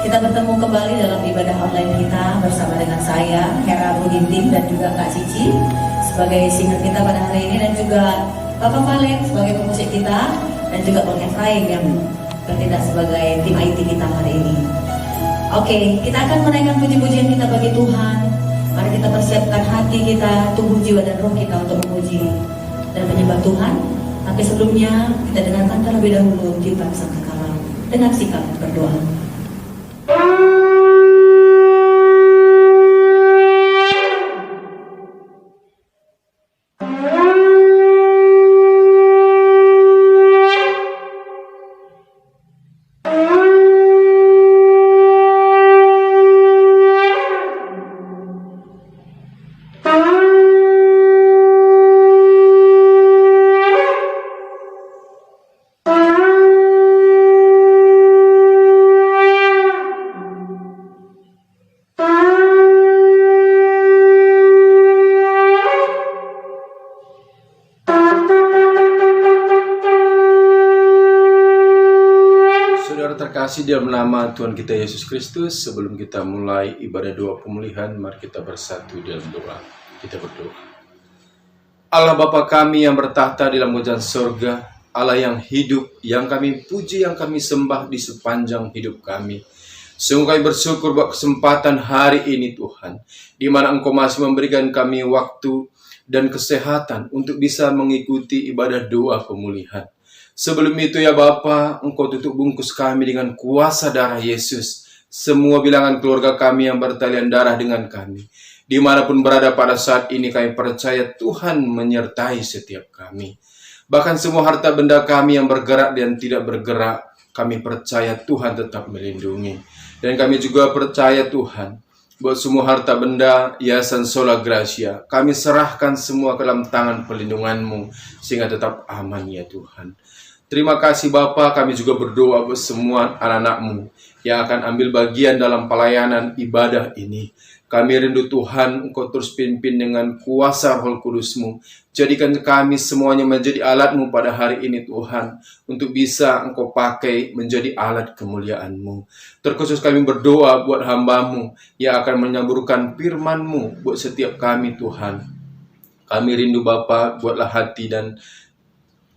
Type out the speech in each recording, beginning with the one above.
Kita bertemu kembali dalam ibadah online kita bersama dengan saya, Hera Budintin, dan juga Kak Cici sebagai singer kita pada hari ini, dan juga Bapak Valen sebagai pemusik kita, dan juga Bang Efraim yang bertindak sebagai tim IT kita hari ini. Oke, kita akan menaikkan puji-pujian kita bagi Tuhan. Mari kita persiapkan hati kita, tubuh, jiwa, dan roh kita untuk memuji dan menyembah Tuhan. Tapi sebelumnya kita dengarkan terlebih dahulu ciptaan Sangkakala dengan sikap berdoa. Terkasih dalam nama Tuhan kita Yesus Kristus, sebelum kita mulai ibadah doa pemulihan, mari kita bersatu dalam doa. Kita berdoa. Allah Bapa kami yang bertahta di dalam kerajaan surga, Allah yang hidup, yang kami puji, yang kami sembah di sepanjang hidup kami. Sungguh kami bersyukur buat kesempatan hari ini Tuhan, di mana Engkau masih memberikan kami waktu dan kesehatan untuk bisa mengikuti ibadah doa pemulihan. Sebelum itu ya Bapa, Engkau tutup bungkus kami dengan kuasa darah Yesus. Semua bilangan keluarga kami yang bertalian darah dengan kami. Dimanapun berada pada saat ini kami percaya Tuhan menyertai setiap kami. Bahkan semua harta benda kami yang bergerak dan tidak bergerak, kami percaya Tuhan tetap melindungi. Dan kami juga percaya Tuhan, buat semua harta benda Yayasan Sola Gracia, kami serahkan semua ke dalam tangan perlindungan-Mu, sehingga tetap aman ya Tuhan. Terima kasih Bapa, kami juga berdoa buat semua anak-anak-Mu yang akan ambil bagian dalam pelayanan ibadah ini. Kami rindu Tuhan, Engkau terus pimpin dengan kuasa Roh Kudus-Mu. Jadikan kami semuanya menjadi alat-Mu pada hari ini Tuhan, untuk bisa Engkau pakai menjadi alat kemuliaan-Mu. Terkhusus kami berdoa buat hamba-Mu yang akan menyamburkan firman-Mu buat setiap kami Tuhan. Kami rindu Bapa, buatlah hati dan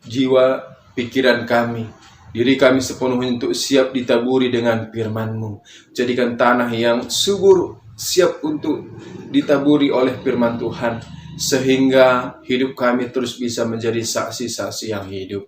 jiwa pikiran kami, diri kami sepenuhnya untuk siap ditaburi dengan firman-Mu. Jadikan tanah yang subur siap untuk ditaburi oleh firman Tuhan, sehingga hidup kami terus bisa menjadi saksi-saksi yang hidup.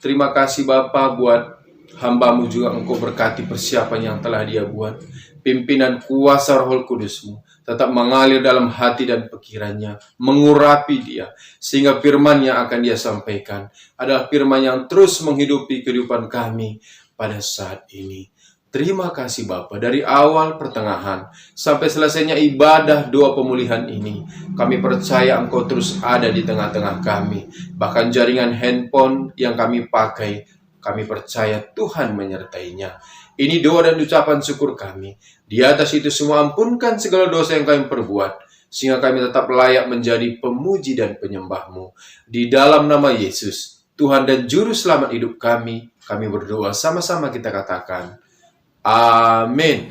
Terima kasih Bapa, buat hamba-Mu juga Engkau berkati persiapan yang telah Dia buat. Pimpinan kuasa Roh Kudus-Mu tetap mengalir dalam hati dan pikirannya, mengurapi dia, sehingga firman yang akan dia sampaikan adalah firman yang terus menghidupi kehidupan kami pada saat ini. Terima kasih Bapa, dari awal pertengahan sampai selesainya ibadah doa pemulihan ini, kami percaya Engkau terus ada di tengah-tengah kami. Bahkan jaringan handphone yang kami pakai, kami percaya Tuhan menyertainya. Ini doa dan ucapan syukur kami. Di atas itu semua ampunkan segala dosa yang kami perbuat, sehingga kami tetap layak menjadi pemuji dan penyembah-Mu. Di dalam nama Yesus, Tuhan dan Juru Selamat hidup kami berdoa sama-sama kita katakan, amin.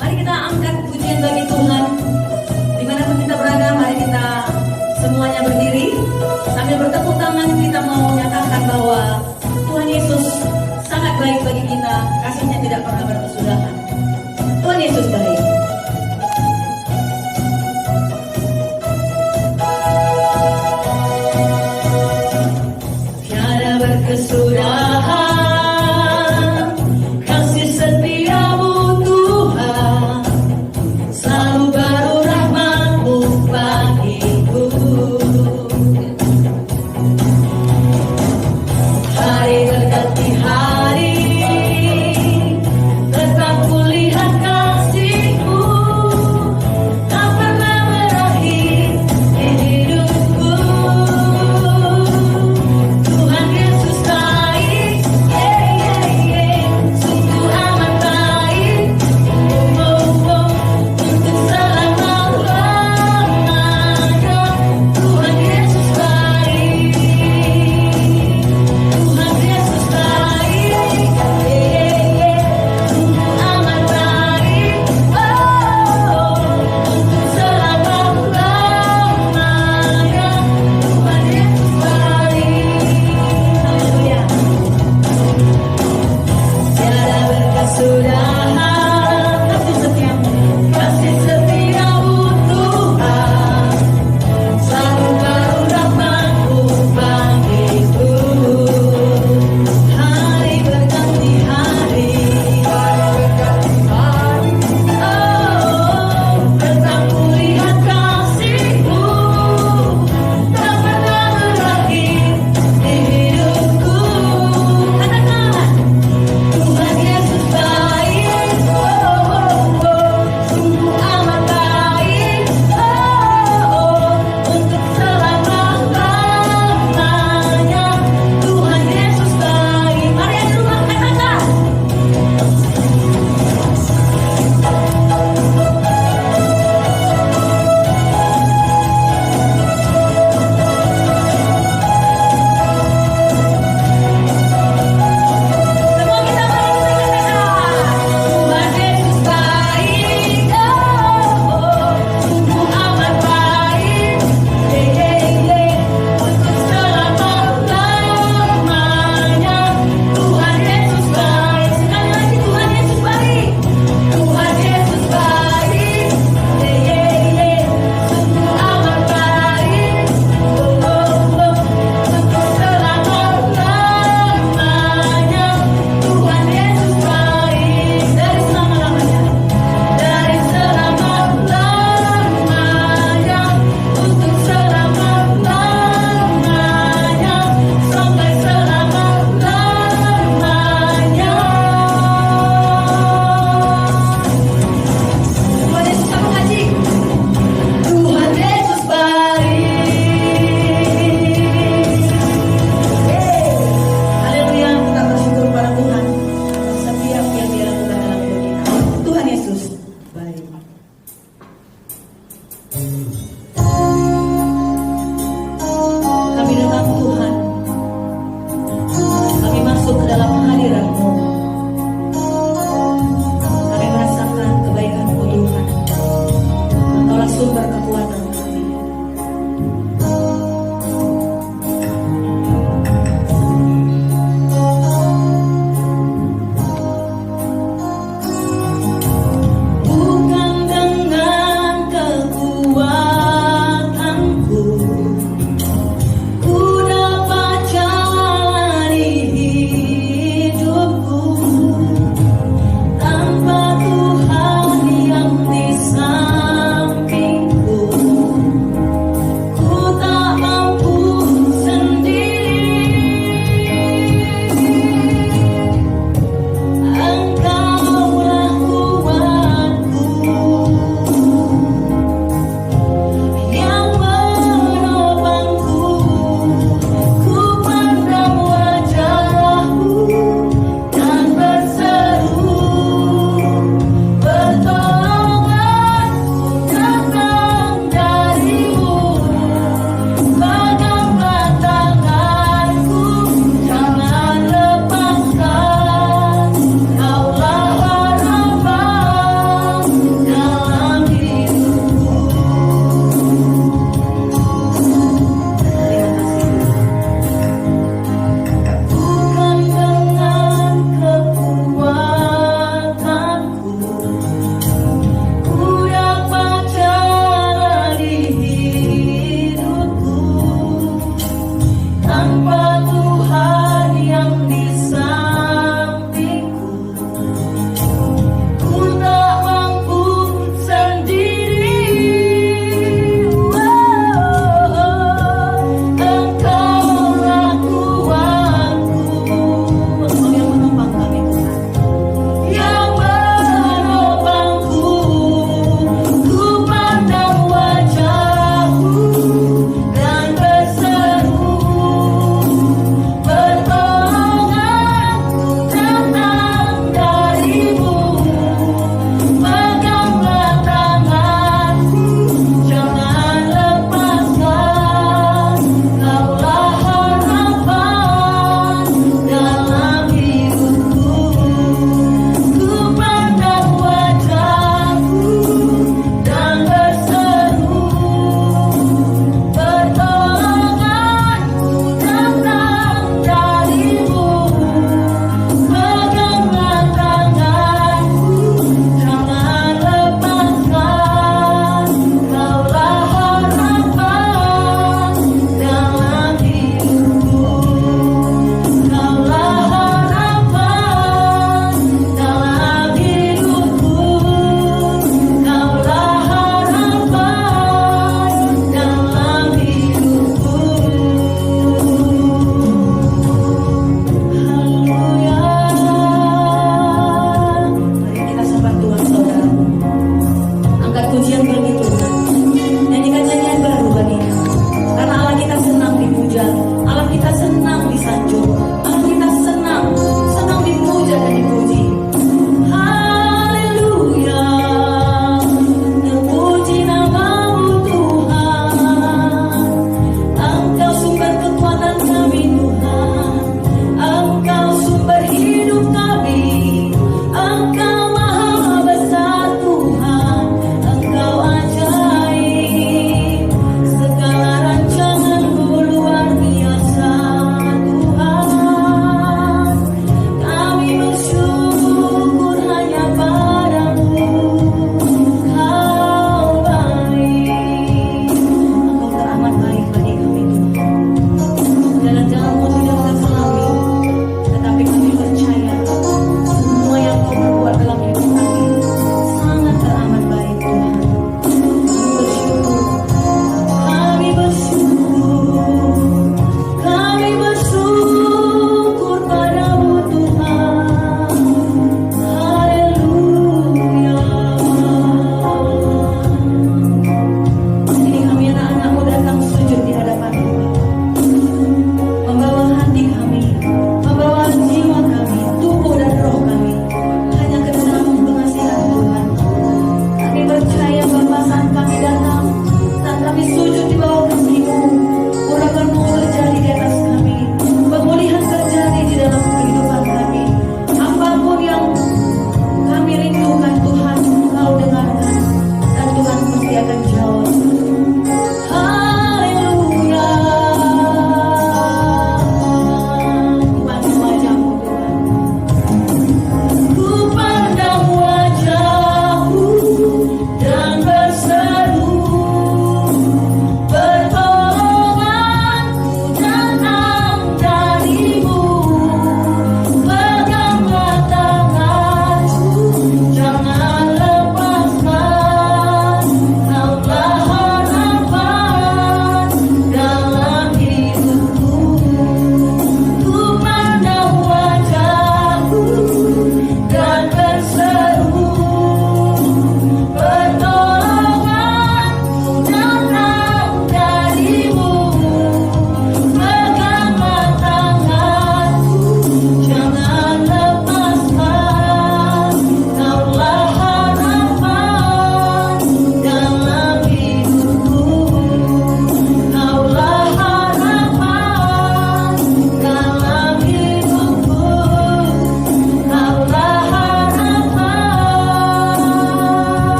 Mari kita angkat pujian bagi Tuhan. Dimanapun kita berada, mari kita semuanya berdiri. Sambil bertepuk tangan, kita mau menyatakan bahwa Tuhan Yesus sangat baik bagi kita. Kasihnya tidak pernah berkesudahan. Tuhan Yesus baik. Tiada berkesudahan kasih setiamu Tuhan, selalu baru rahmat-Mu bagiku. Hari berganti hari, tetap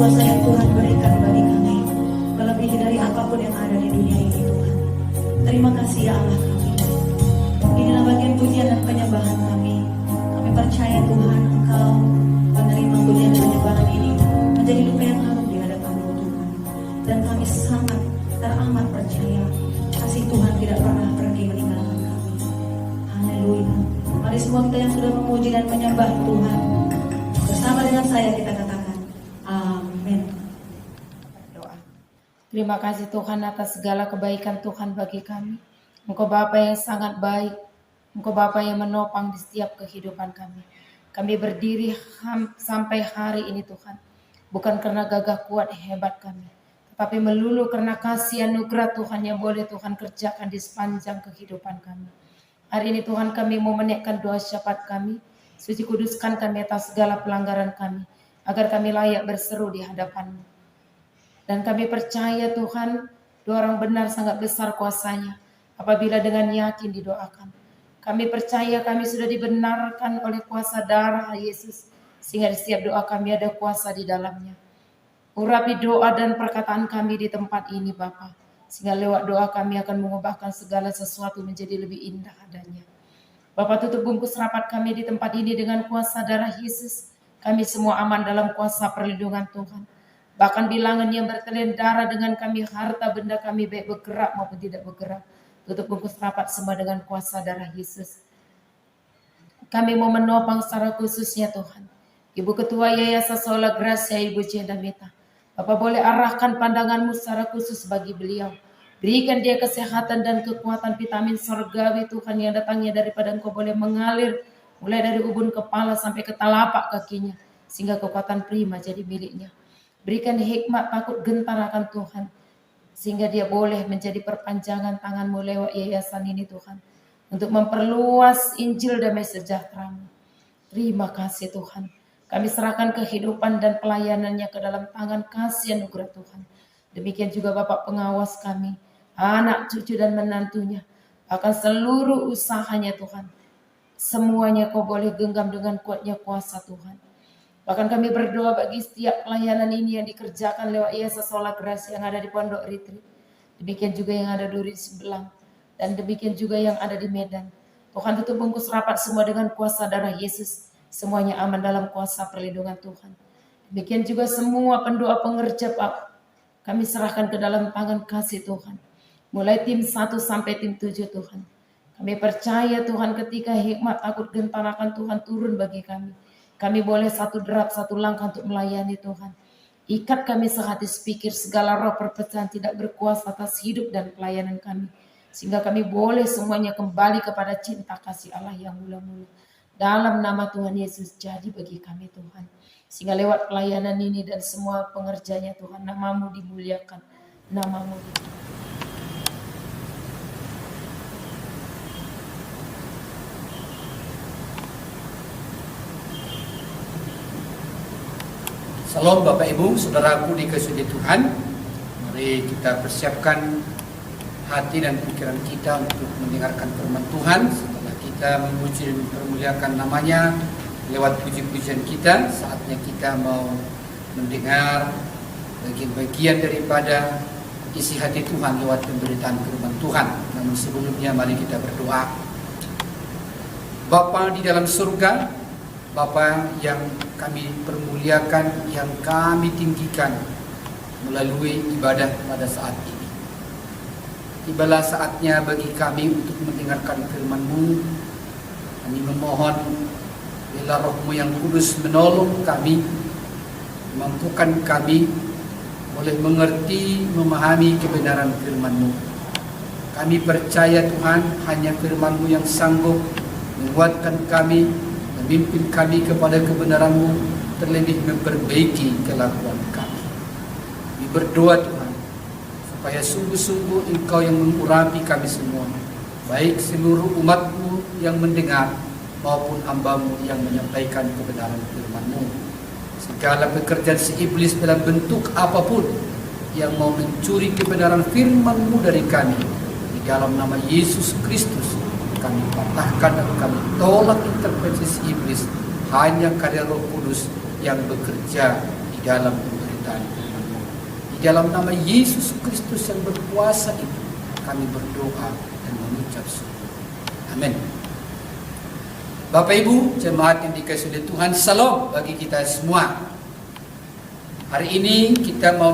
kuasa yang Tuhan berikan bagi kami, melebihi dari apapun yang ada di dunia ini Tuhan. Terima kasih ya Allah kami. Inilah bagian pujian dan penyembahan kami. Kami percaya Tuhan Engkau menerima pujian dan penyembahan ini menjadi luka yang harum di hadapan-Mu Tuhan. Dan kami sangat teramat percaya kasih Tuhan tidak pernah pergi meninggalkan kami. Haleluya. Mari semua kita yang sudah memuji dan menyembah Tuhan, bersama dengan saya kita katakan amin. Doa. Terima kasih Tuhan atas segala kebaikan Tuhan bagi kami. Engkau Bapa yang sangat baik. Engkau Bapa yang menopang di setiap kehidupan kami. Kami berdiri sampai hari ini Tuhan. Bukan karena gagah kuat hebat kami, tetapi melulu karena kasih anugerah Tuhan yang boleh Tuhan kerjakan di sepanjang kehidupan kami. Hari ini Tuhan kami mau menaikkan doa syafaat kami. Suci kuduskan kami atas segala pelanggaran kami, agar kami layak berseru di hadapan-Mu. Dan kami percaya Tuhan, doa orang benar sangat besar kuasanya apabila dengan yakin didoakan. Kami percaya kami sudah dibenarkan oleh kuasa darah Yesus, sehingga di setiap doa kami ada kuasa di dalamnya. Urapi doa dan perkataan kami di tempat ini Bapa, sehingga lewat doa kami akan mengubahkan segala sesuatu menjadi lebih indah adanya. Bapa, tutup bungkus rapat kami di tempat ini dengan kuasa darah Yesus. Kami semua aman dalam kuasa perlindungan Tuhan. Bahkan bilangan yang bertelen darah dengan kami, harta benda kami baik bergerak maupun tidak bergerak. Tutup bungkus rapat semua dengan kuasa darah Yesus. Kami mau menopang secara khususnya Tuhan Ibu Ketua Yayasan Sola Gracia, Ibu Jenda Meta. Bapak boleh arahkan pandangan-Mu secara khusus bagi beliau. Berikan dia kesehatan dan kekuatan vitamin surgawi Tuhan yang datangnya daripada Engkau boleh mengalir mulai dari ubun kepala sampai ke telapak kakinya, sehingga kekuatan prima jadi miliknya. Berikan hikmat takut gentar akan Tuhan, sehingga dia boleh menjadi perpanjangan tangan-Mu lewat yayasan ini Tuhan, untuk memperluas Injil damai sejahtera-Mu. Terima kasih Tuhan. Kami serahkan kehidupan dan pelayanannya ke dalam tangan kasih anugerah Tuhan. Demikian juga Bapak pengawas kami, anak, cucu dan menantunya, akan seluruh usahanya Tuhan. Semuanya Kau boleh genggam dengan kuatnya kuasa Tuhan. Bahkan kami berdoa bagi setiap pelayanan ini yang dikerjakan lewat Yayasan Sola Gracia yang ada di Pondok Retreat. Demikian juga yang ada di Sebelang. Dan demikian juga yang ada di Medan. Tuhan tutup bungkus rapat semua dengan kuasa darah Yesus. Semuanya aman dalam kuasa perlindungan Tuhan. Demikian juga semua pendoa pengerja Pak, kami serahkan ke dalam tangan kasih Tuhan. Mulai tim 1 sampai tim 7 Tuhan. Kami percaya Tuhan ketika hikmat takut gentar akan Tuhan turun bagi kami. Kami boleh satu derap, satu langkah untuk melayani Tuhan. Ikat kami sehati sepikir segala roh perpecahan tidak berkuasa atas hidup dan pelayanan kami. Sehingga kami boleh semuanya kembali kepada cinta kasih Allah yang mula-mula. Dalam nama Tuhan Yesus jadi bagi kami Tuhan. Sehingga lewat pelayanan ini dan semua pengerjanya Tuhan, nama-Mu dimuliakan, nama-Mu dimuliakan. Salam Bapak Ibu, Saudaraku dikasihi Tuhan. Mari kita persiapkan hati dan pikiran kita untuk mendengarkan firman Tuhan. Setelah kita memuji dan mempermuliakan namanya lewat puji-pujian kita, saatnya kita mau mendengar bagian-bagian daripada isi hati Tuhan lewat pemberitaan firman Tuhan. Namun sebelumnya mari kita berdoa. Bapa di dalam surga, Bapa yang kami permuliakan, yang kami tinggikan melalui ibadah pada saat ini. Tibalah saatnya bagi kami untuk mendengarkan firman-Mu. Kami memohon bila Roh-Mu yang kudus menolong kami, mampukan kami boleh mengerti, memahami kebenaran firman-Mu. Kami percaya Tuhan, hanya firman-Mu yang sanggup menguatkan kami, memimpin kami kepada kebenaran-Mu, terlebih memperbaiki kelakuan kami. Kami berdoa Tuhan, supaya sungguh-sungguh Engkau yang mengurapi kami semua, baik seluruh umat-Mu yang mendengar, maupun hamba-Mu yang menyampaikan kebenaran firman-Mu. Segala pekerjaan si iblis dalam bentuk apapun yang mau mencuri kebenaran firman-Mu dari kami, di dalam nama Yesus Kristus, kami patahkan dan kami tolak intervensi iblis. Hanya karya Roh Kudus yang bekerja di dalam pemberitaan pemberitaan firman-Mu. Di dalam nama Yesus Kristus yang berkuasa itu, kami berdoa dan mengucap syukur. Amin. Bapak Ibu, jemaat yang dikasihi oleh Tuhan, salam bagi kita semua. Hari ini kita mau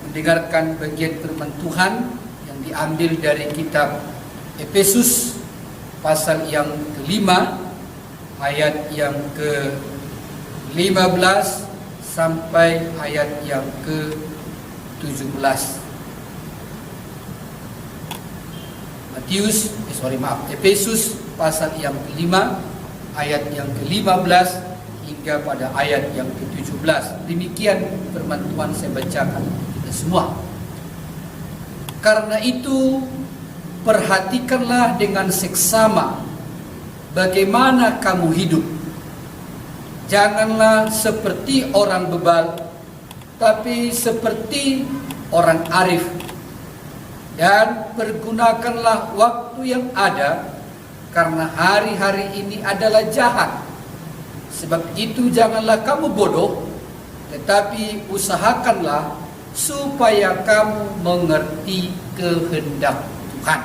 mendengarkan bagian firman Tuhan yang diambil dari kitab Efesus pasal yang kelima, ayat yang ke-15 sampai ayat yang ke-17. Efesus pasal yang kelima, ayat yang ke-15 hingga pada ayat yang ke-17. Demikian firman Tuhan saya bacakan kita semua. Karena itu, perhatikanlah dengan seksama bagaimana kamu hidup. Janganlah seperti orang bebal, tapi seperti orang arif. Dan pergunakanlah waktu yang ada, karena hari-hari ini adalah jahat. Sebab itu janganlah kamu bodoh, tetapi usahakanlah supaya kamu mengerti kehendak Tuhan.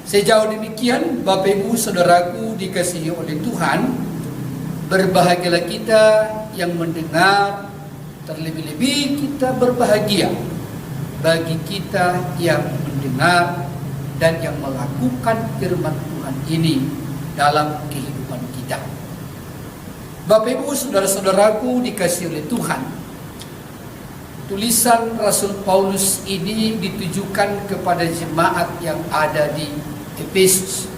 Sejauh demikian, Bapak Ibu Saudaraku dikasihi oleh Tuhan, berbahagialah kita yang mendengar, terlebih-lebih kita berbahagia bagi kita yang mendengar dan yang melakukan firman Tuhan ini dalam kehidupan kita. Bapak Ibu Saudara-saudaraku dikasihi oleh Tuhan, tulisan Rasul Paulus ini ditujukan kepada jemaat yang ada di Efesus.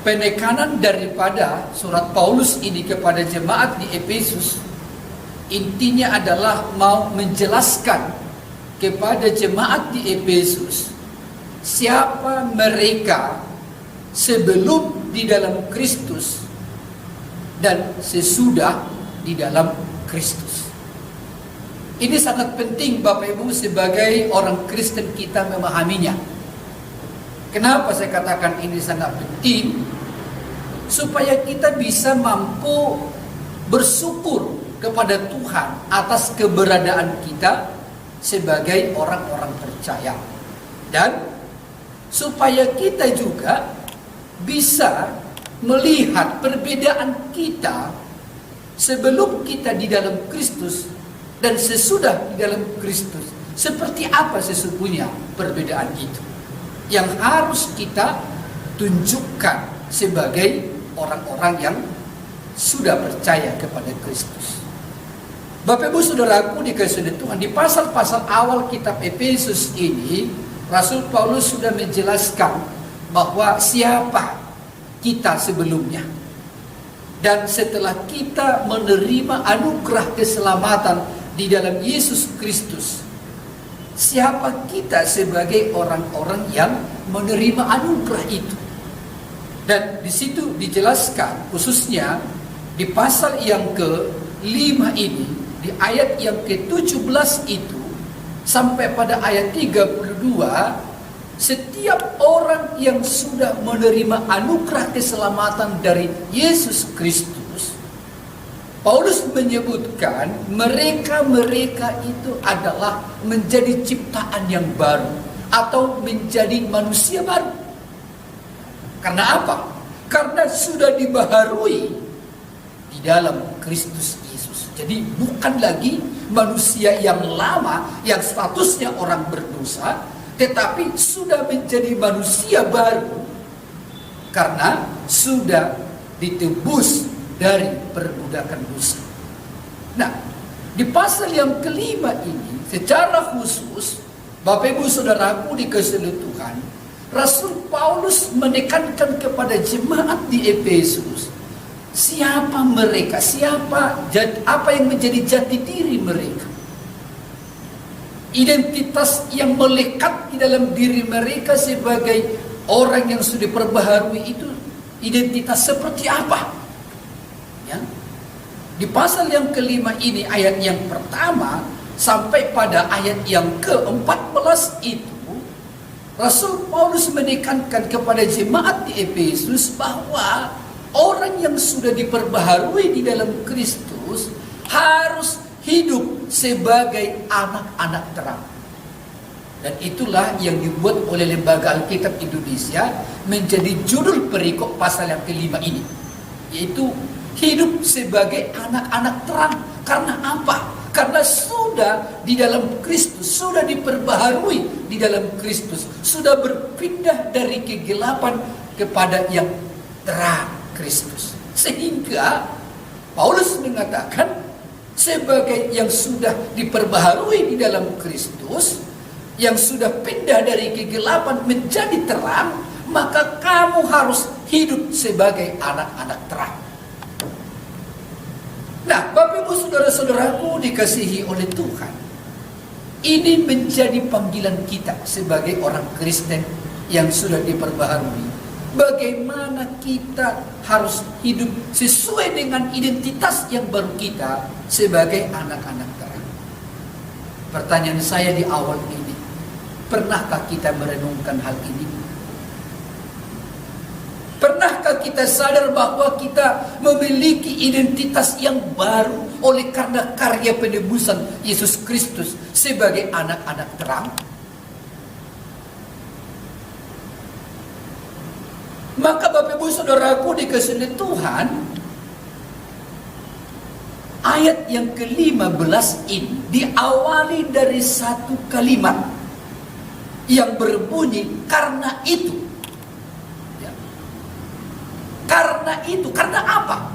Penekanan daripada surat Paulus ini kepada jemaat di Efesus intinya adalah mau menjelaskan kepada jemaat di Efesus siapa mereka sebelum di dalam Kristus dan sesudah di dalam Kristus. Ini sangat penting Bapak Ibu sebagai orang Kristen kita memahaminya. Kenapa saya katakan ini sangat penting? Supaya kita bisa mampu bersyukur kepada Tuhan atas keberadaan kita sebagai orang-orang percaya. Dan supaya kita juga bisa melihat perbedaan kita sebelum kita di dalam Kristus dan sesudah di dalam Kristus. Seperti apa sesungguhnya perbedaan itu yang harus kita tunjukkan sebagai orang-orang yang sudah percaya kepada Kristus. Bapak Ibu Saudaraku dikasihi Tuhan, di pasal-pasal awal kitab Efesus ini Rasul Paulus sudah menjelaskan bahwa siapa kita sebelumnya. Dan setelah kita menerima anugerah keselamatan di dalam Yesus Kristus, siapa kita sebagai orang-orang yang menerima anugerah itu. Dan di situ dijelaskan khususnya di pasal yang ke-5 ini, di ayat yang ke-17 itu sampai pada ayat 32, setiap orang yang sudah menerima anugerah keselamatan dari Yesus Kristus, Paulus menyebutkan mereka-mereka itu adalah menjadi ciptaan yang baru atau menjadi manusia baru. Karena apa? Karena sudah dibaharui di dalam Kristus Yesus. Jadi bukan lagi manusia yang lama yang statusnya orang berdosa, tetapi sudah menjadi manusia baru karena sudah ditebus dari perbudakan dosa. Nah, di pasal yang kelima ini secara khusus Bapak Ibu Saudaraku dikasihi Tuhan, Rasul Paulus menekankan kepada jemaat di Efesus siapa mereka, apa yang menjadi jati diri mereka. Identitas yang melekat di dalam diri mereka sebagai orang yang sudah diperbaharui itu identitas seperti apa? Ya. Di pasal yang kelima ini ayat yang pertama sampai pada ayat yang ke-14 itu Rasul Paulus menekankan kepada jemaat di Efesus bahwa orang yang sudah diperbaharui di dalam Kristus harus hidup sebagai anak-anak terang. Dan itulah yang dibuat oleh Lembaga Alkitab Indonesia menjadi judul perikop pasal yang kelima ini, yaitu hidup sebagai anak-anak terang. Karena apa? Karena sudah di dalam Kristus, sudah diperbaharui di dalam Kristus, sudah berpindah dari kegelapan kepada yang terang Kristus. Sehingga Paulus mengatakan sebagai yang sudah diperbaharui di dalam Kristus, yang sudah pindah dari kegelapan menjadi terang, maka kamu harus hidup sebagai anak-anak terang. Nah, Bapak Ibu saudara-saudaraku dikasihi oleh Tuhan, ini menjadi panggilan kita sebagai orang Kristen yang sudah diperbaharui. Bagaimana kita harus hidup sesuai dengan identitas yang baru kita sebagai anak-anak terang. Pertanyaan saya di awal ini, pernahkah kita merenungkan hal ini? Pernahkah kita sadar bahwa kita memiliki identitas yang baru oleh karena karya penebusan Yesus Kristus sebagai anak-anak terang? Maka Bapak Ibu saudaraku dikasihi Tuhan, ayat yang ke-15 ini diawali dari satu kalimat yang berbunyi karena itu. Karena itu, karena apa?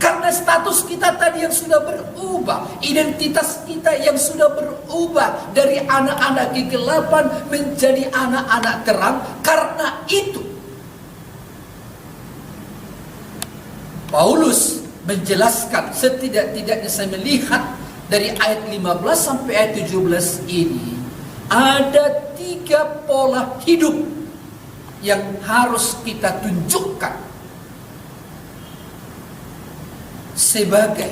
Karena status kita tadi yang sudah berubah, identitas kita yang sudah berubah dari anak-anak kegelapan menjadi anak-anak terang. Karena itu Paulus menjelaskan, setidak-tidaknya saya melihat dari ayat 15 sampai ayat 17 ini, ada 3 pola hidup yang harus kita tunjukkan sebagai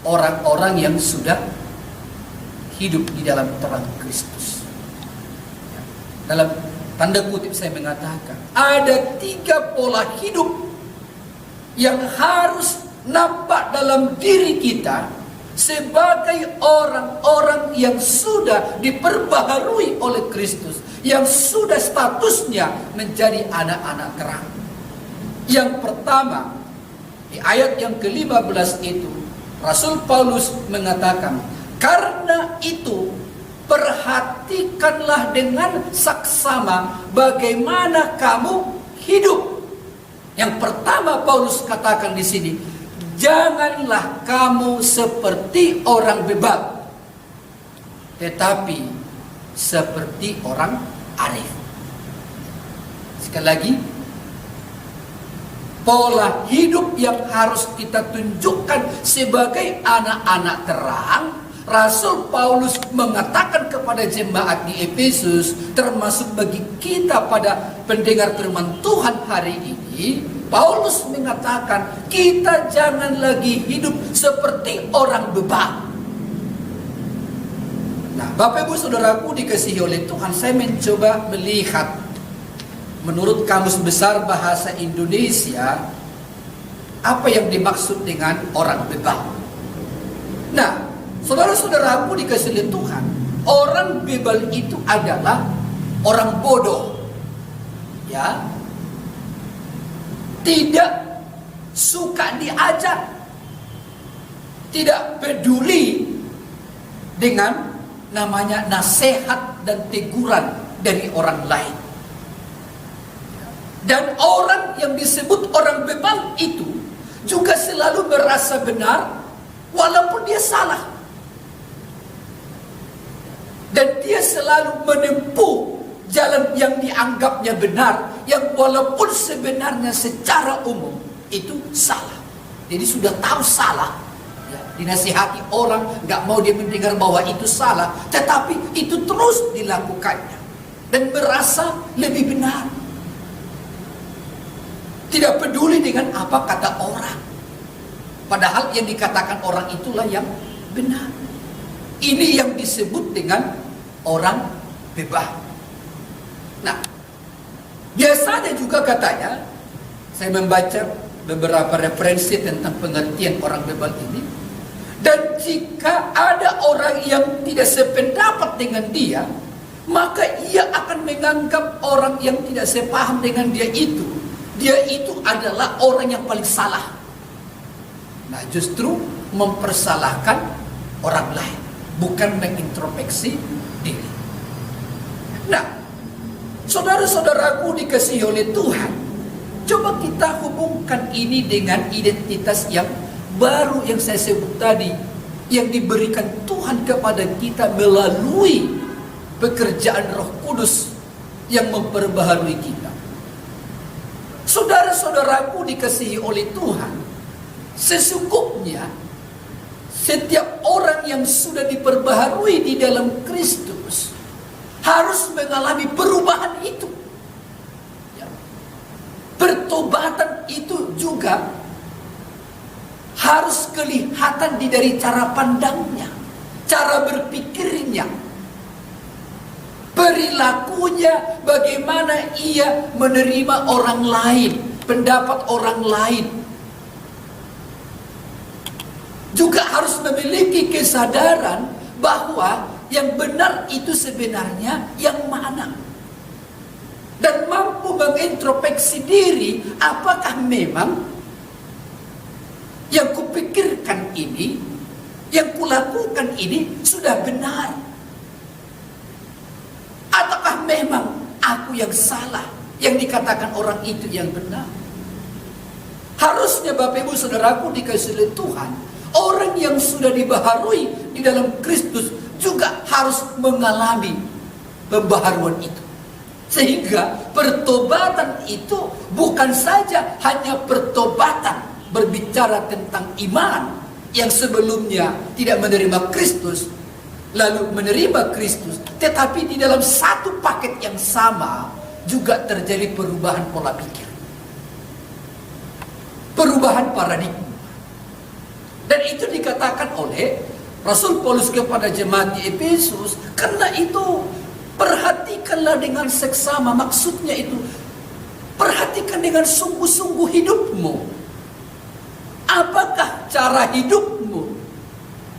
orang-orang yang sudah hidup di dalam terang Kristus. Dalam tanda kutip saya mengatakan, ada 3 pola hidup yang harus nampak dalam diri kita sebagai orang-orang yang sudah diperbaharui oleh Kristus, yang sudah statusnya menjadi anak-anak terang. Yang pertama, di ayat yang ke-15 itu, Rasul Paulus mengatakan, karena itu perhatikanlah dengan saksama bagaimana kamu hidup. Yang pertama Paulus katakan di sini, janganlah kamu seperti orang bebal, tetapi seperti orang arif. Sekali lagi, pola hidup yang harus kita tunjukkan sebagai anak-anak terang. Rasul Paulus mengatakan kepada jemaat di Efesus, termasuk bagi kita pada pendengar firman Tuhan hari ini, Paulus mengatakan kita jangan lagi hidup seperti orang bebal. Nah, Bapak Ibu saudaraku dikasihi oleh Tuhan, saya mencoba melihat menurut Kamus Besar Bahasa Indonesia apa yang dimaksud dengan orang bebal. Nah, saudara-saudaraku dikasihi Tuhan, orang bebal itu adalah orang bodoh, ya, tidak suka diajak, tidak peduli dengan namanya nasihat dan teguran dari orang lain. Dan orang yang disebut orang bebal itu juga selalu merasa benar walaupun dia salah. Dan dia selalu menempuh jalan yang dianggapnya benar, yang walaupun sebenarnya secara umum itu salah. Jadi sudah tahu salah, ya, dinasihati orang, nggak mau dia mendengar bahwa itu salah, tetapi itu terus dilakukannya dan merasa lebih benar. Tidak peduli dengan apa kata orang, padahal yang dikatakan orang itulah yang benar. Ini yang disebut dengan orang bebal. Nah, biasanya juga katanya, saya membaca beberapa referensi tentang pengertian orang bebal ini, Dan jika ada orang yang tidak sependapat dengan dia, maka ia akan menganggap orang yang tidak sepaham dengan dia itu adalah orang yang paling salah. Nah, justru mempersalahkan orang lain, bukan mengintrospeksi diri. Nah, saudara-saudaraku dikasihi oleh Tuhan, coba kita hubungkan ini dengan identitas yang baru yang saya sebut tadi, yang diberikan Tuhan kepada kita melalui pekerjaan Roh Kudus yang memperbaharui kita. Saudara-saudaraku dikasihi oleh Tuhan, sesungguhnya setiap orang yang sudah diperbaharui di dalam Kristus harus mengalami perubahan itu. Ya. Pertobatan itu juga harus kelihatan dari cara pandangnya, cara berpikirnya, perilakunya, bagaimana ia menerima orang lain, pendapat orang lain. Juga harus memiliki kesadaran bahwa yang benar itu sebenarnya yang mana. Dan mampu mengintrospeksi diri, apakah memang yang kupikirkan ini, yang kulakukan ini sudah benar, ataukah memang aku yang salah, yang dikatakan orang itu yang benar. Harusnya Bapak Ibu Saudaraku dikasihi oleh Tuhan, orang yang sudah dibaharui di dalam Kristus juga harus mengalami pembaharuan itu. Sehingga pertobatan itu bukan saja hanya pertobatan berbicara tentang iman yang sebelumnya tidak menerima Kristus, lalu menerima Kristus, tetapi di dalam satu paket yang sama juga terjadi perubahan pola pikir, perubahan paradigma. Dan itu dikatakan oleh Rasul Paulus kepada jemaat di Efesus. Karena itu perhatikanlah dengan seksama, maksudnya itu perhatikan dengan sungguh-sungguh hidupmu. Apakah cara hidupmu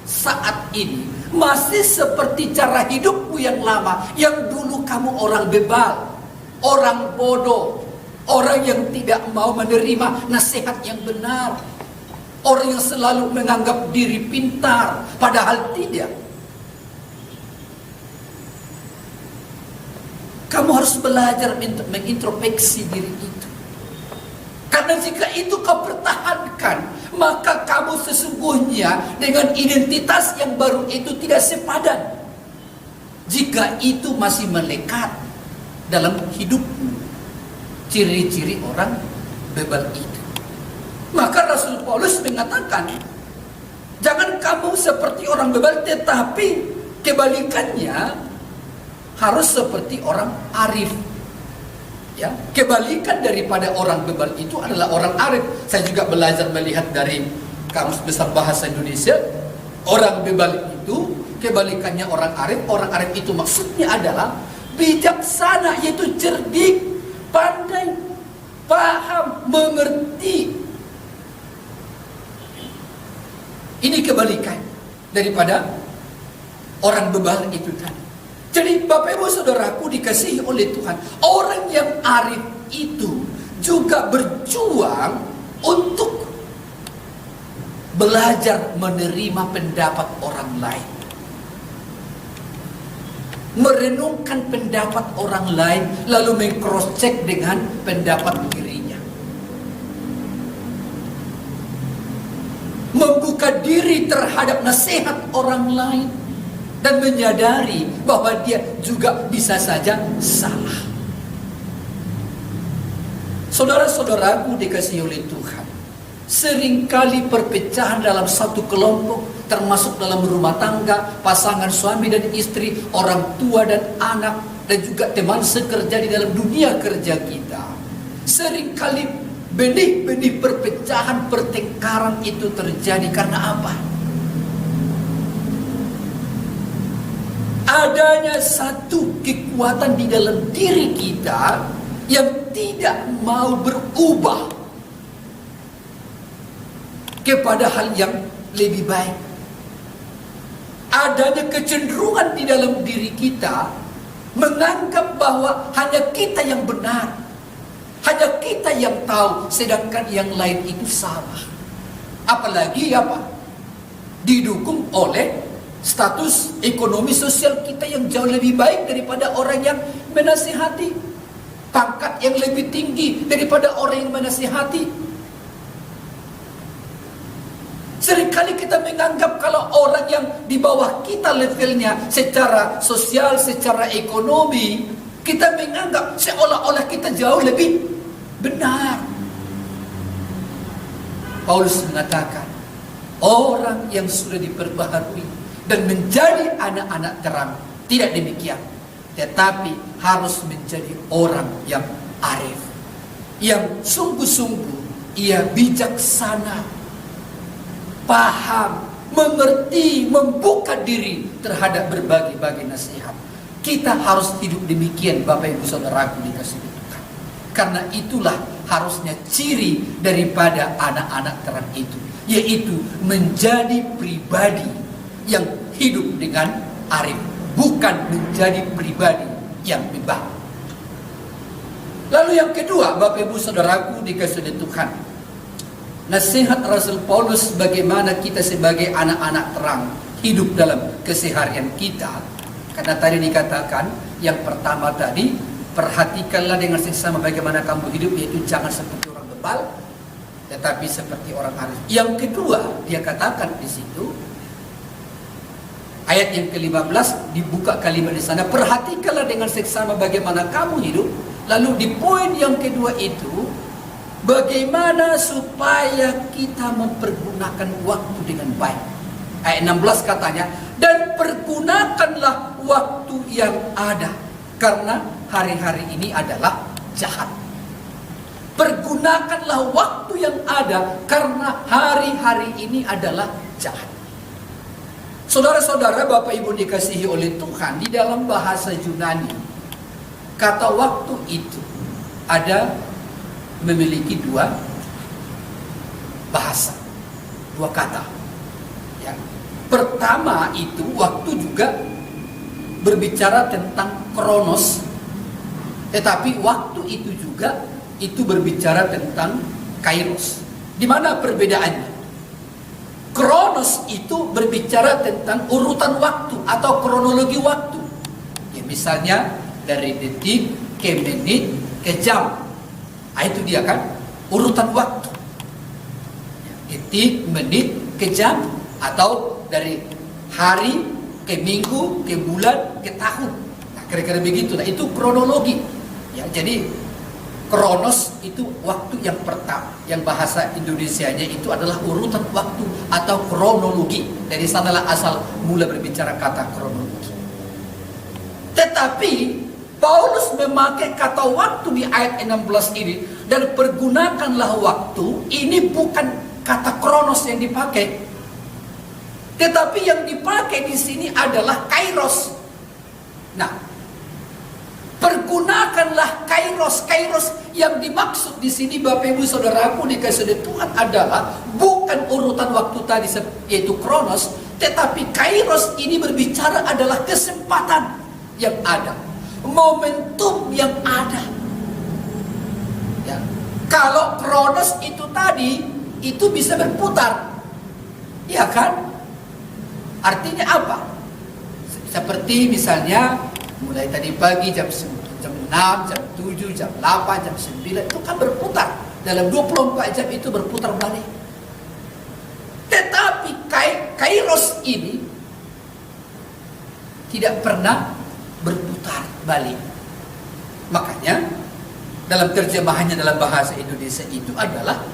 saat ini masih seperti cara hidupmu yang lama, yang dulu kamu orang bebal, orang bodoh, orang yang tidak mau menerima nasihat yang benar, orang yang selalu menganggap diri pintar padahal tidak. Kamu harus belajar mengintrospeksi diri itu. Karena jika itu kau pertahankan, maka kamu sesungguhnya dengan identitas yang baru itu tidak sepadan. Jika itu masih melekat dalam hidupmu, ciri-ciri orang bebal itu. Maka Rasul Paulus mengatakan, jangan kamu seperti orang bebal, tetapi kebalikannya harus seperti orang arif. Ya, kebalikan daripada orang bebal itu adalah orang arif. Saya juga belajar melihat dari Kamus Besar Bahasa Indonesia. Orang bebal itu kebalikannya orang arif. Orang arif itu maksudnya adalah bijaksana, yaitu cerdik, pandai, paham, mengerti. Ini kebalikan daripada orang bebal itu tadi. Jadi Bapak Ibu Saudaraku dikasihi oleh Tuhan, orang yang arif itu juga berjuang untuk belajar menerima pendapat orang lain, merenungkan pendapat orang lain, lalu meng-cross check dengan pendapat dirinya, membuka diri terhadap nasihat orang lain, dan menyadari bahwa dia juga bisa saja salah. Saudara-saudaraku dikasihi oleh Tuhan, seringkali perpecahan dalam satu kelompok, termasuk dalam rumah tangga, pasangan suami dan istri, orang tua dan anak, dan juga teman sekerja di dalam dunia kerja kita. Seringkali benih-benih perpecahan, pertengkaran itu terjadi karena apa? Adanya satu kekuatan di dalam diri kita yang tidak mau berubah kepada hal yang lebih baik, adanya kecenderungan di dalam diri kita menganggap bahwa hanya kita yang benar, hanya kita yang tahu, sedangkan yang lain itu salah. Apalagi apa? Didukung oleh status ekonomi sosial kita yang jauh lebih baik daripada orang yang menasihati, pangkat yang lebih tinggi daripada orang yang menasihati. Seringkali kita menganggap kalau orang yang di bawah kita levelnya secara sosial, secara ekonomi, kita menganggap seolah-olah kita jauh lebih benar. Paulus mengatakan, orang yang sudah diperbaharui dan menjadi anak-anak terang, tidak demikian. Tetapi harus menjadi orang yang arif, yang sungguh-sungguh ia bijaksana, paham, mengerti, membuka diri terhadap berbagai-bagai nasihat. Kita harus hidup demikian, Bapak Ibu Saudaraku dikasihi Tuhan. Karena itulah harusnya ciri daripada anak-anak terang itu, yaitu menjadi pribadi yang hidup dengan arif, bukan menjadi pribadi yang bebas. Lalu yang kedua, Bapak Ibu Saudaraku dikasihi Tuhan, nasihat Rasul Paulus bagaimana kita sebagai anak-anak terang hidup dalam keseharian kita. Karena tadi dikatakan, yang pertama tadi, perhatikanlah dengan seksama bagaimana kamu hidup, yaitu jangan seperti orang bebal, tetapi seperti orang arif. Yang kedua, dia katakan di situ, ayat yang ke-15, dibuka kalimat di sana, perhatikanlah dengan seksama bagaimana kamu hidup. Lalu di poin yang kedua itu, bagaimana supaya kita mempergunakan waktu dengan baik. Ayat 16 katanya, dan pergunakanlah waktu yang ada, karena hari-hari ini adalah jahat. Pergunakanlah waktu yang ada, karena hari-hari ini adalah jahat. Saudara-saudara, Bapak Ibu dikasihi oleh Tuhan, di dalam bahasa Yunani, kata waktu itu ada memiliki dua bahasa, dua kata. Ya. Pertama itu waktu juga berbicara tentang kronos, tetapi waktu itu juga itu berbicara tentang kairos. Di mana perbedaannya? Kronos itu berbicara tentang urutan waktu atau kronologi waktu. Ya, misalnya dari detik ke menit ke jam. Nah, itu dia kan urutan waktu, detik, menit, ke jam, atau dari hari ke minggu, ke bulan, ke tahun. Nah, kira-kira begitu. Nah, itu kronologi. Ya, jadi kronos itu waktu yang pertama. Yang bahasa Indonesianya itu adalah urutan waktu atau kronologi. Dari sanalah asal mula berbicara kata kronologi. Tetapi Paulus memakai kata waktu di ayat 16 ini, dan pergunakanlah waktu, ini bukan kata kronos yang dipakai, tetapi yang dipakai di sini adalah kairos. Nah, pergunakanlah kairos. Kairos yang dimaksud di sini, Bapak Ibu Saudaraku dikasihi Tuhan, adalah bukan urutan waktu tadi yaitu kronos, tetapi kairos ini berbicara adalah kesempatan yang ada, momentum yang ada. Ya. Kalau kronos itu tadi, itu bisa berputar, ya kan? Artinya apa? Seperti misalnya mulai tadi pagi jam 6, jam 7, jam 8, jam 9, itu kan berputar. Dalam 24 jam itu berputar balik. Tetapi kairos ini tidak pernah berputar balik. Makanya dalam terjemahannya dalam bahasa Indonesia itu adalah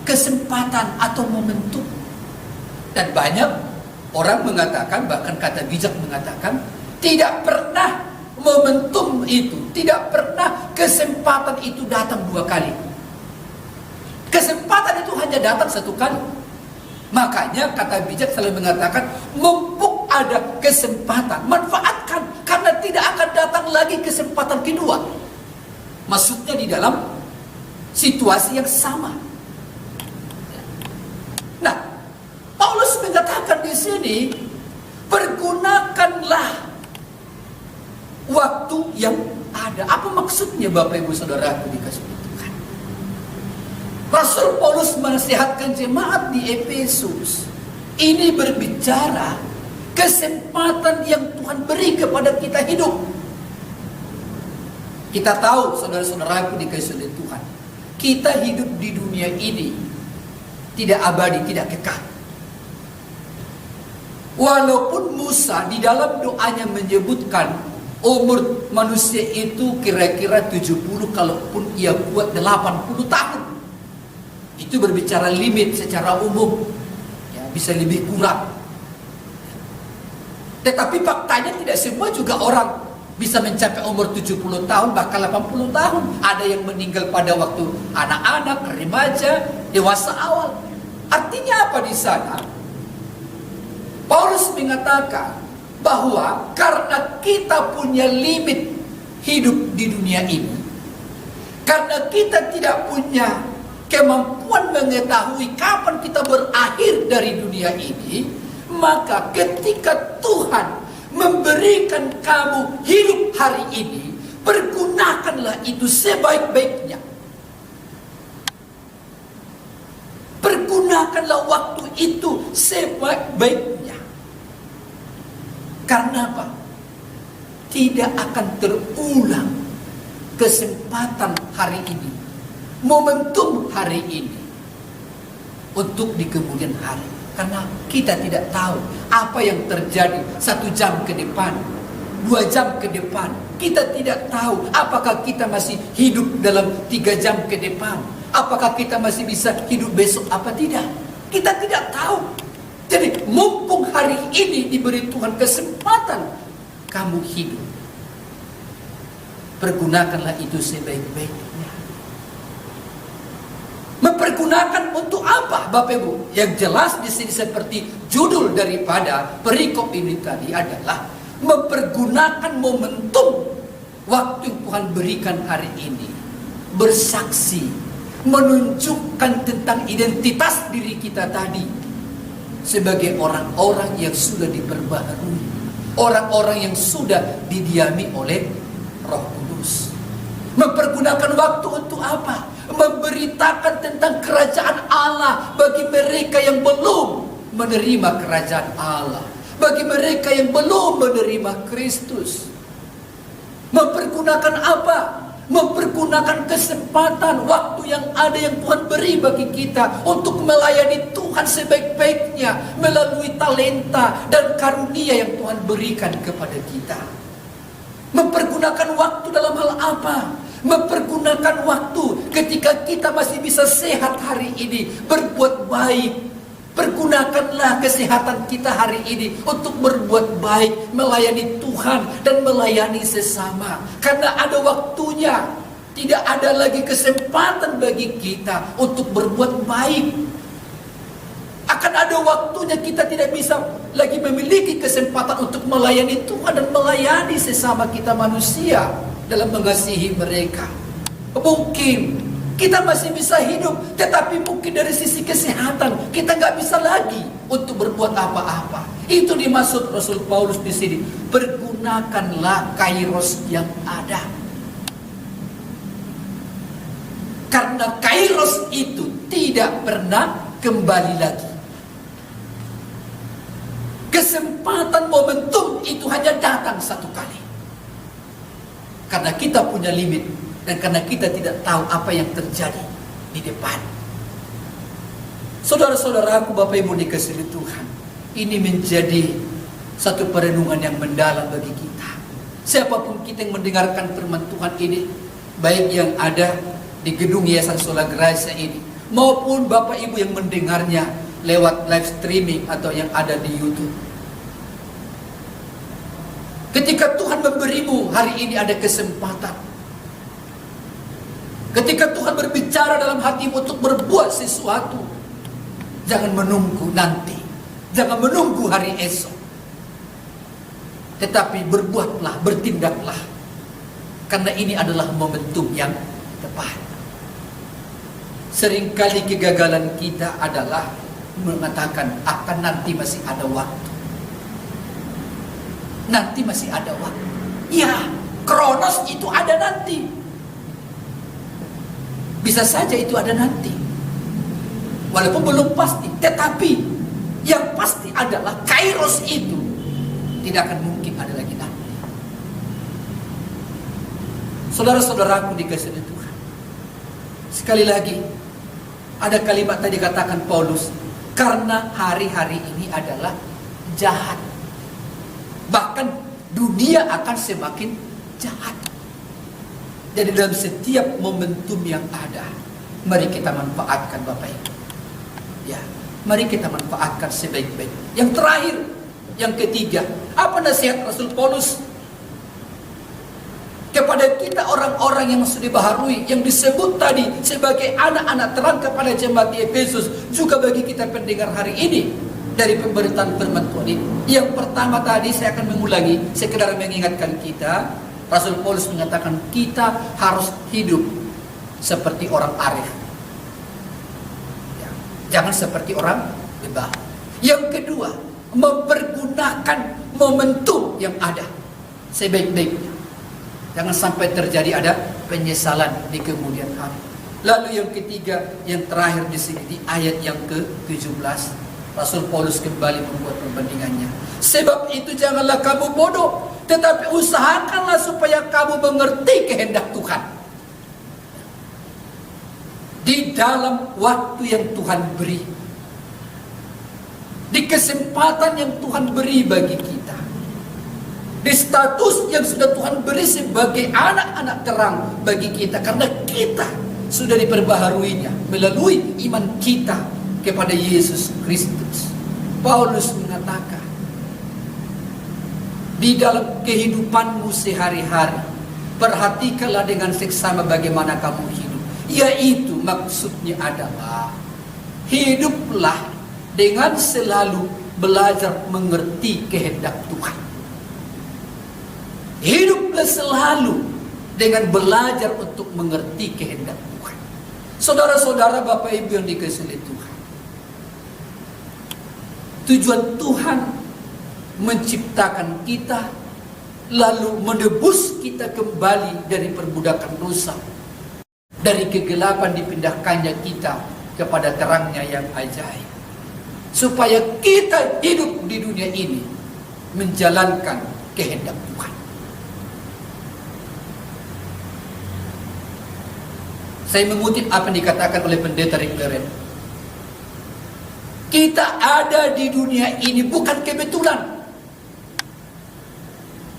kesempatan atau momentum. Dan banyak orang mengatakan, bahkan kata bijak mengatakan, tidak pernah momentum itu, tidak pernah kesempatan itu datang dua kali. Kesempatan itu hanya datang satu kali. Makanya kata bijak selalu mengatakan, mumpung ada kesempatan, manfaatkan, karena tidak akan datang lagi kesempatan kedua. Maksudnya di dalam situasi yang sama. Nah, Paulus mengatakan di sini, pergunakan yang ada. Apa maksudnya Bapak Ibu Saudaraku dikasih Tuhan? Rasul Paulus menasihatkan jemaat di Efesus. Ini berbicara kesempatan yang Tuhan beri kepada kita hidup. Kita tahu, saudara-saudaraku dikasih oleh Tuhan, kita hidup di dunia ini tidak abadi, tidak kekal. Walaupun Musa di dalam doanya menyebutkan umur manusia itu kira-kira 70, kalaupun ia kuat 80 tahun. Itu berbicara limit secara umum, ya, bisa lebih kurang. Tetapi faktanya tidak semua juga orang bisa mencapai umur 70 tahun, bahkan 80 tahun. Ada yang meninggal pada waktu anak-anak, remaja, dewasa awal. Artinya apa di sana? Paulus mengatakan bahwa karena kita punya limit hidup di dunia ini, karena kita tidak punya kemampuan mengetahui kapan kita berakhir dari dunia ini, maka ketika Tuhan memberikan kamu hidup hari ini, pergunakanlah itu sebaik-baiknya. Pergunakanlah waktu itu sebaik-baiknya. Karena apa? Tidak akan terulang kesempatan hari ini, momentum hari ini untuk di kemudian hari. Karena kita tidak tahu apa yang terjadi 1 jam ke depan, 2 jam ke depan. Kita tidak tahu apakah kita masih hidup dalam 3 jam ke depan. Apakah kita masih bisa hidup besok apa tidak. Kita tidak tahu. Jadi mumpung hari ini diberi Tuhan kesempatan kamu hidup, pergunakanlah itu sebaik-baiknya. Mempergunakan untuk apa, Bapak Ibu? Yang jelas di sini seperti judul daripada perikop ini tadi adalah mempergunakan momentum waktu yang Tuhan berikan hari ini, bersaksi, menunjukkan tentang identitas diri kita tadi sebagai orang-orang yang sudah diperbaharui, orang-orang yang sudah didiami oleh Roh Kudus. Mempergunakan waktu untuk apa? Memberitakan tentang kerajaan Allah bagi mereka yang belum menerima kerajaan Allah, bagi mereka yang belum menerima Kristus. Mempergunakan apa? Mempergunakan kesempatan waktu yang ada yang Tuhan beri bagi kita untuk melayani Tuhan sebaik-baiknya melalui talenta dan karunia yang Tuhan berikan kepada kita. Mempergunakan waktu dalam hal apa? Mempergunakan waktu ketika kita masih bisa sehat hari ini, berbuat baik. Pergunakanlah kesehatan kita hari ini untuk berbuat baik, melayani Tuhan dan melayani sesama. Karena ada waktunya, tidak ada lagi kesempatan bagi kita untuk berbuat baik. Akan ada waktunya kita tidak bisa lagi memiliki kesempatan untuk melayani Tuhan dan melayani sesama kita manusia dalam mengasihi mereka. Mungkin kita masih bisa hidup, tetapi mungkin dari sisi kesehatan kita nggak bisa lagi untuk berbuat apa-apa. Itu dimaksud Rasul Paulus di sini. Pergunakanlah kairos yang ada. Karena kairos itu tidak pernah kembali lagi. Kesempatan momentum itu hanya datang satu kali. Karena kita punya limit. Dan karena kita tidak tahu apa yang terjadi di depan. Saudara-saudaraku, Bapak Ibu dikasihi Tuhan, ini menjadi satu perenungan yang mendalam bagi kita. Siapapun kita yang mendengarkan firman Tuhan ini, baik yang ada di gedung Yayasan Sola Gracia ini, maupun Bapak Ibu yang mendengarnya lewat live streaming atau yang ada di YouTube. Ketika Tuhan memberimu hari ini ada kesempatan, ketika Tuhan berbicara dalam hatimu untuk berbuat sesuatu, jangan menunggu nanti, jangan menunggu hari esok, tetapi berbuatlah, bertindaklah, karena ini adalah momentum yang tepat. Seringkali kegagalan kita adalah mengatakan akan nanti masih ada waktu. Nanti masih ada waktu. Ya, Kronos itu ada nanti. Bisa saja itu ada nanti. Walaupun belum pasti. Tetapi yang pasti adalah Kairos itu tidak akan mungkin ada lagi nanti. Saudara-saudaraku dikasihi Tuhan, sekali lagi ada kalimat tadi katakan Paulus, karena hari-hari ini adalah jahat. Bahkan dunia akan semakin jahat. Jadi dalam setiap momentum yang ada, mari kita manfaatkan Bapak Ibu. Ya, mari kita manfaatkan sebaik-baik. Yang terakhir, yang ketiga, apa nasihat Rasul Paulus kepada kita orang-orang yang sudah baharui, yang disebut tadi sebagai anak-anak terang kepada jemaat di Efesus, juga bagi kita pendengar hari ini dari pemberitaan firman Tuhan ini. Yang pertama tadi saya akan mengulangi, sekedar mengingatkan kita, Rasul Paulus mengatakan kita harus hidup seperti orang arif. Ya, jangan seperti orang bebal. Yang kedua, mempergunakan momentum yang ada sebaik-baiknya. Jangan sampai terjadi ada penyesalan di kemudian hari. Lalu yang ketiga, yang terakhir di sini di ayat yang ke-17, Rasul Paulus kembali membuat perbandingannya. Sebab itu janganlah kamu bodoh, tetapi usahakanlah supaya kamu mengerti kehendak Tuhan. Di dalam waktu yang Tuhan beri, di kesempatan yang Tuhan beri bagi kita, di status yang sudah Tuhan beri sebagai anak-anak terang bagi kita, karena kita sudah diperbaharuinya melalui iman kita kepada Yesus Kristus. Paulus mengatakan, di dalam kehidupanmu sehari-hari, perhatikanlah dengan seksama bagaimana kamu hidup. Yaitu maksudnya adalah hiduplah dengan selalu belajar mengerti kehendak Tuhan. Hiduplah selalu dengan belajar untuk mengerti kehendak Tuhan. Saudara-saudara, Bapak Ibu yang dikasihi Tuhan, tujuan Tuhan menciptakan kita, lalu menebus kita kembali dari perbudakan dosa, dari kegelapan dipindahkannya kita kepada terangnya yang ajaib, supaya kita hidup di dunia ini menjalankan kehendak Tuhan. Saya mengutip apa yang dikatakan oleh pendeta Rick Warren. Kita ada di dunia ini bukan kebetulan,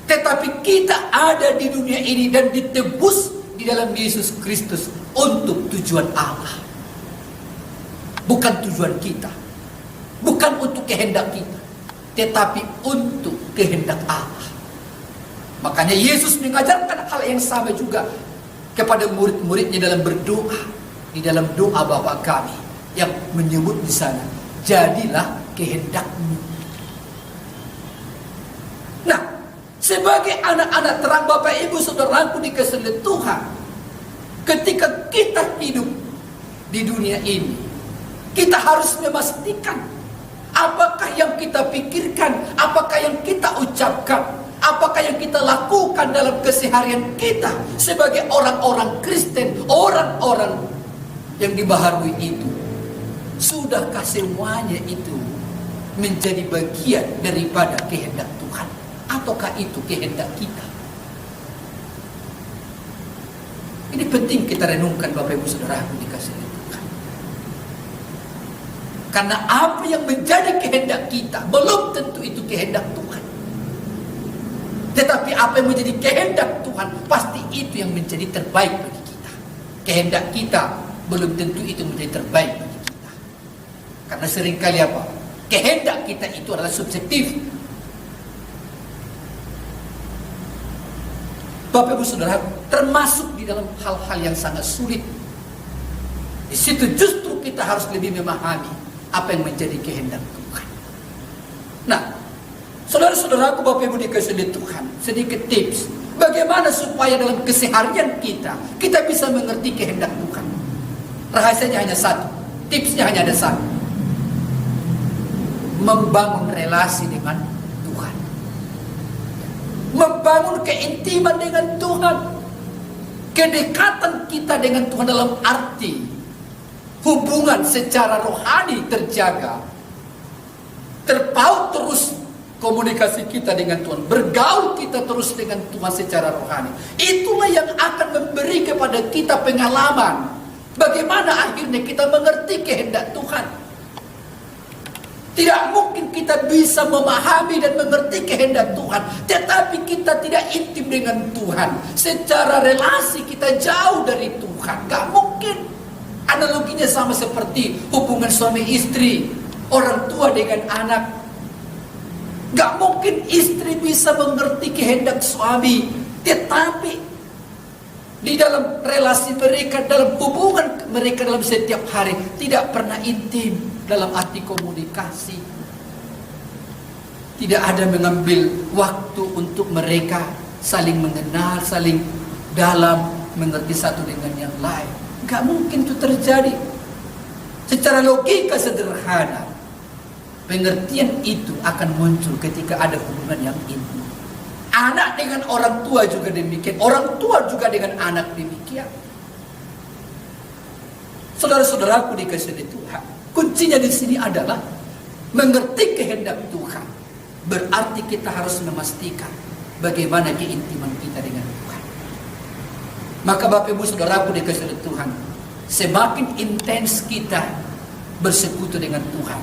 tetapi kita ada di dunia ini dan ditebus di dalam Yesus Kristus untuk tujuan Allah. Bukan tujuan kita, bukan untuk kehendak kita, tetapi untuk kehendak Allah. Makanya Yesus mengajarkan hal yang sama juga kepada murid-muridnya dalam berdoa, di dalam doa Bapa kami yang menyebut di sana, jadilah kehendak-Mu. Nah, sebagai anak-anak terang Bapak Ibu Saudaraku dikasihi Tuhan, ketika kita hidup di dunia ini, kita harus memastikan apakah yang kita pikirkan, apakah yang kita ucapkan, apakah yang kita lakukan dalam keseharian kita sebagai orang-orang Kristen, orang-orang yang dibaharui itu, sudahkah semuanya itu menjadi bagian daripada kehendak Tuhan, ataukah itu kehendak kita? Ini penting kita renungkan Bapak Ibu Saudara dikasihi Tuhan. Karena apa yang menjadi kehendak kita belum tentu itu kehendak Tuhan. Tetapi apa yang menjadi kehendak Tuhan, pasti itu yang menjadi terbaik bagi kita. Kehendak kita belum tentu itu menjadi terbaik bagi kita. Karena seringkali apa? Kehendak kita itu adalah subjektif. Bapak Ibu Saudara, termasuk di dalam hal-hal yang sangat sulit. Di situ justru kita harus lebih memahami apa yang menjadi kehendak Tuhan. Nah, saudara-saudaraku Bapak Ibu dikasihi Tuhan, sedikit tips bagaimana supaya dalam keseharian kita bisa mengerti kehendak Tuhan. Rahasianya hanya satu, tipsnya hanya ada satu: membangun relasi dengan Tuhan. membangun keintiman dengan Tuhan. Kedekatan kita dengan Tuhan dalam arti hubungan secara rohani terjaga, terpaut terus komunikasi kita dengan Tuhan, bergaul kita terus dengan Tuhan secara rohani. Itulah yang akan memberi kepada kita pengalaman bagaimana akhirnya kita mengerti kehendak Tuhan. Tidak mungkin kita bisa memahami dan mengerti kehendak Tuhan, tetapi kita tidak intim dengan Tuhan. Secara relasi kita jauh dari Tuhan. Gak mungkin. Analoginya sama seperti hubungan suami istri, orang tua dengan anak. Gak mungkin istri bisa mengerti kehendak suami, tetapi di dalam relasi mereka, dalam hubungan mereka dalam setiap hari, tidak pernah intim dalam arti komunikasi. Tidak ada mengambil waktu untuk mereka saling mengenal, saling dalam mengerti satu dengan yang lain. Gak mungkin itu terjadi. Secara logika sederhana, pengertian itu akan muncul ketika ada hubungan yang intim. Anak dengan orang tua juga demikian, orang tua juga dengan anak demikian. Saudara-saudaraku dikasihi Tuhan, kuncinya di sini adalah mengerti kehendak Tuhan. Berarti kita harus memastikan bagaimana keintiman kita dengan Tuhan. Maka Bapak Ibu Saudaraku dikasihi Tuhan, semakin intens kita bersekutu dengan Tuhan,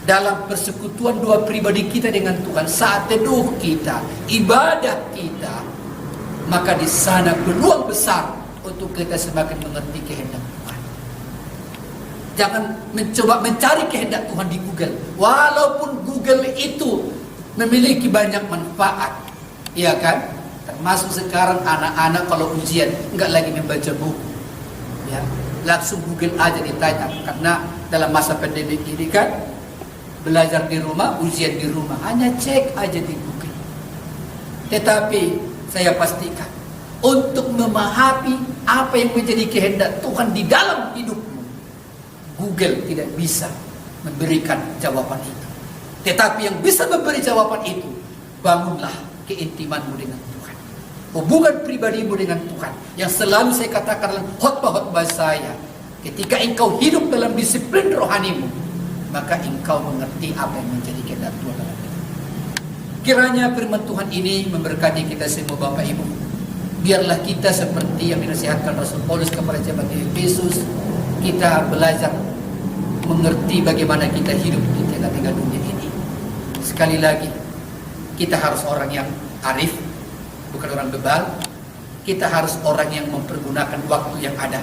dalam persekutuan dua pribadi kita dengan Tuhan, saat teduh kita, ibadah kita, maka di sana peluang besar untuk kita semakin mengerti kehendak Tuhan. Jangan mencoba mencari kehendak Tuhan di Google, walaupun Google itu memiliki banyak manfaat, ya kan? Termasuk sekarang anak-anak kalau ujian enggak lagi membaca buku, ya, langsung Google aja ditanya, karena dalam masa pandemi ini kan belajar di rumah, ujian di rumah, hanya cek aja di Google. Tetapi saya pastikan untuk memahami apa yang menjadi kehendak Tuhan di dalam hidupmu, Google tidak bisa memberikan jawaban itu. Tetapi yang bisa memberi jawaban itu, bangunlah keintimanmu dengan Tuhan, hubungan pribadimu dengan Tuhan, yang selalu saya katakan dalam khotbah-khotbah saya, ketika engkau hidup dalam disiplin rohanimu, maka engkau mengerti apa yang menjadi kehendak Tuhan dalam hidup. Kiranya firman Tuhan ini memberkati kita semua Bapak Ibu. Biarlah kita seperti yang dinasihatkan Rasul Paulus kepada jemaat Efesus, kita belajar mengerti bagaimana kita hidup di tengah-tengah dunia ini. Sekali lagi, kita harus orang yang arif, bukan orang bebal. Kita harus orang yang mempergunakan waktu yang ada,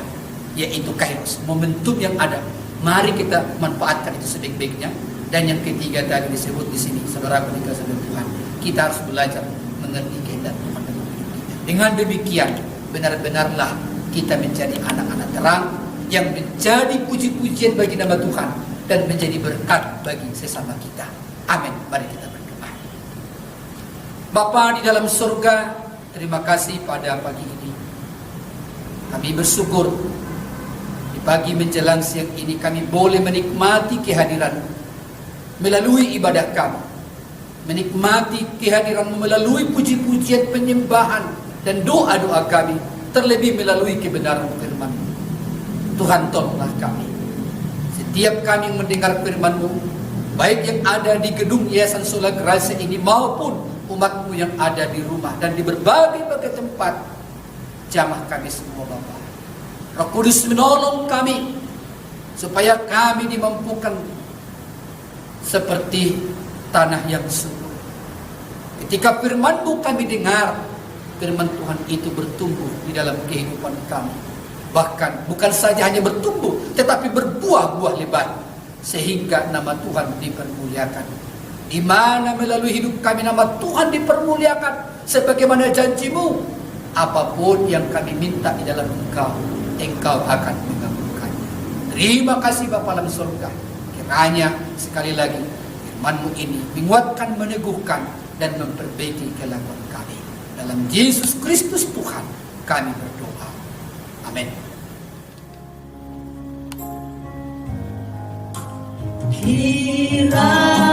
yaitu kairos, momentum yang ada. Mari kita manfaatkan itu sebaik-baiknya. Dan yang ketiga tadi disebut di sini, saudaraku dikasihi Tuhan, kita harus belajar mengerti kehendak Tuhan dalam hidup kita. Dengan demikian, benar-benarlah kita menjadi anak-anak terang yang menjadi puji-pujian bagi nama Tuhan dan menjadi berkat bagi sesama kita. Amin. Mari kita berdoa. Bapa di dalam surga, terima kasih pada pagi ini. Kami bersyukur di pagi menjelang siang ini kami boleh menikmati kehadiran-Mu melalui ibadah kami, menikmati kehadiran-Mu melalui puji-pujian, penyembahan dan doa-doa kami, terlebih melalui kebenaran firman-Mu. Tuhan, tolonglah kami. Setiap kami mendengar firman-Mu, baik yang ada di gedung Yayasan Sola Gracia ini maupun umat-Mu yang ada di rumah dan di berbagai tempat, jamah kami semua Bapa. Roh Kudus menolong kami supaya kami dimampukan seperti tanah yang subur. Ketika firman-Mu kami dengar, firman Tuhan itu bertumbuh di dalam kehidupan kami. Bahkan bukan saja hanya bertumbuh, tetapi berbuah-buah lebat, sehingga nama Tuhan dipermuliakan. Di mana melalui hidup kami nama Tuhan dipermuliakan, sebagaimana janji-Mu, apapun yang kami minta di dalam Engkau akan mengabulkannya. Terima kasih Bapa dalam surga. Kiranya sekali lagi firman-Mu ini menguatkan, meneguhkan, dan memperbaiki kelakuan kami. Dalam Yesus Kristus Tuhan kami berdoa. Amin. Kiranya